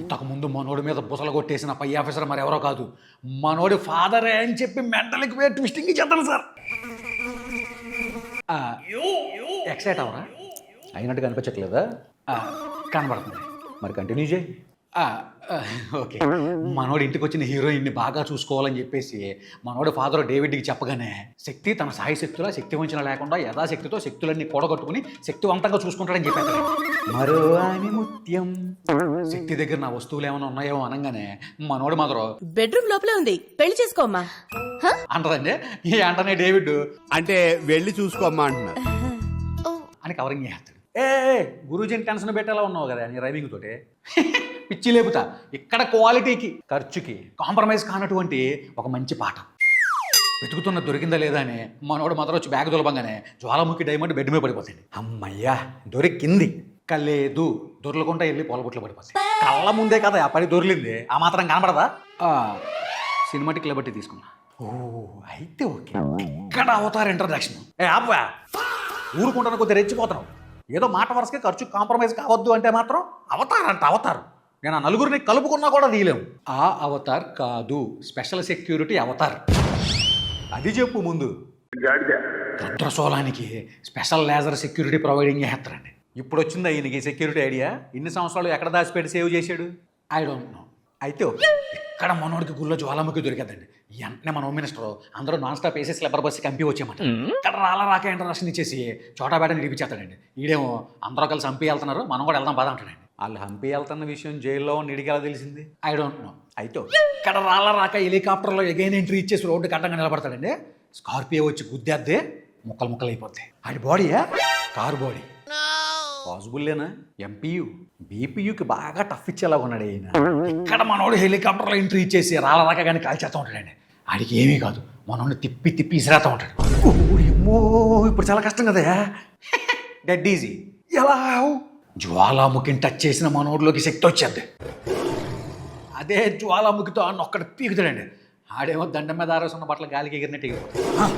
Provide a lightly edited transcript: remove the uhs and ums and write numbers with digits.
ఇంతకుముందు మనోడి మీద బుసలు కొట్టేసిన పై ఆఫీసర్ మరెవరో కాదు, మనోడి ఫాదరే అని చెప్పి మెంటల్కి పోయి ట్విస్టింగ్ చేద్దాం సార్. ఎక్సైట్ అవరా? అయినట్టు కనిపించట్లేదా? కనబడుతుంది, మరి కంటిన్యూ చేయి. ఓకే, మనోడు ఇంటికి వచ్చిన హీరోయిన్ని బాగా చూసుకోవాలని చెప్పేసి మనోడు ఫాదర్ డేవిడ్కి చెప్పగానే శక్తి తన సాయి శక్తుల శక్తి వంచన లేకుండా యథాశక్తితో శక్తులన్నీ కూడగట్టుకుని శక్తివంతంగా చూసుకుంటాడని చెప్పాను. మరో అని ముత్యం శక్తి దగ్గర నా వస్తువులు ఏమైనా ఉన్నాయో అనగానే మనోడు మాత్రం బెడ్రూమ్ లోపలే ఉంది, పెళ్లి చేసుకోమ్మా అంటదండి. ఈ అంటనే డేవిడ్ అంటే వెళ్ళి చూసుకోమ్మా అంటున్నారు అని కవరింగ్ చేస్తాడు. గురూజీని టెన్షన్ పెట్టేలా ఉన్నావు కదా నీ రైవింగ్ తోటి. పిచ్చి లేపుతా. ఇక్కడ క్వాలిటీకి ఖర్చుకి కాంప్రమైజ్ కానటువంటి ఒక మంచి పాట వెతుకుతున్న దొరికిందా లేదా అని మనోడు మాత్రం వచ్చి బ్యాగ్ దొలబంగానే జ్వాలాముఖి డైమండ్ బెడ్ మీద పడిపోతుంది. అమ్మయ్యా దొరికింది. కలేదు దొర్లకుండా వెళ్ళి పొలబుట్లో పడిపోతుంది. కళ్ళ ముందే కదా ఆ పడి దొరికింది, ఆ మాత్రం కనబడదా? సినిమాటిక్ లిబర్టీ తీసుకున్నా. ఓ అయితే ఓకే, ఇక్కడ అవతారు ఇంట్రడక్షన్. అబ్బా ఊరుకుంటాను కొద్దిగా రెచ్చిపోతున్నావు. ఏదో మాట వరుసగా ఖర్చు కాంప్రమైజ్ కావద్దు అంటే మాత్రం అవతార్ అంట అవతారు. నేను ఆ నలుగురిని కలుపుకున్నా కూడా తీయలేము. ఆ అవతార్ కాదు, స్పెషల్ సెక్యూరిటీ అవతార్. అది చెప్పు ముందు. రుద్రశూలానికి స్పెషల్ లేజర్ సెక్యూరిటీ ప్రొవైడింగ్ చేస్తారండి. ఇప్పుడు వచ్చిందా ఈయనకి సెక్యూరిటీ ఐడియా? ఇన్ని సంవత్సరాలు ఎక్కడ దాచిపెట్టి సేవ్ చేశాడు? I don't know. అయితే ఓకే, ఇక్కడ మనోడికి గుళ్ళో జ్వాలాముఖి దొరికేదండి. వెంటనే మన హోమ్ మినిస్టర్ అందరూ నాన్ స్టాప్ వేసి స్లీపర్ బస్సు కంపి వచ్చామంట. ఇక్కడ రాక ఇంటర్నేషన్ ఇచ్చేసి చోటాబేటని నిడిపించేస్తాడండి. ఈడేమో అందరూ కలిసి హంపి వెళ్తున్నారు, మనం కూడా వెళ్దాం బాధ అంటాడండి. వాళ్ళు హంపి వెళ్తున్న విషయం జైల్లో నిడికి ఎలా తెలిసింది? I don't know. అయితే ఇక్కడ రాక హెలికాప్టర్లో ఎగైన్ ఎంట్రీ ఇచ్చేసి రోడ్డు కట్టంగా నిలబడతాడండి. స్కార్పియో వచ్చి గుద్దేద్దే ముక్కలు ముక్కలు అయిపోతాయి. ఆడి బాడీయా? Car body. పాసిబుల్లేనా? ఎంపీయూ బీపీయూకి బాగా టఫ్ ఇచ్చేలా ఉన్నాడు ఈయన. ఇక్కడ మనోడు హెలికాప్టర్లో ఎంట్రీ ఇచ్చేసి రాక కానీ కాల్చేస్తూ ఉంటాడండి. ఆడికి ఏమీ కాదు, మనోడిని తిప్పి తిప్పి ఇసిరేస్తూ ఉంటాడు. ఏమో ఇప్పుడు చాలా కష్టం కదా. Dead easy. ఎలా? జ్వాలాముఖిని టచ్ చేసిన మనోడిలోకి శక్తి వచ్చేది. అదే జ్వాలాముఖితో అన్న ఒక్కటి పీకుతాడండి. ఆడేమో దండం మీద ఆరేసున్న బట్టలు గాలికి ఎగిరినట్టు ఎగిరిపోతాడు.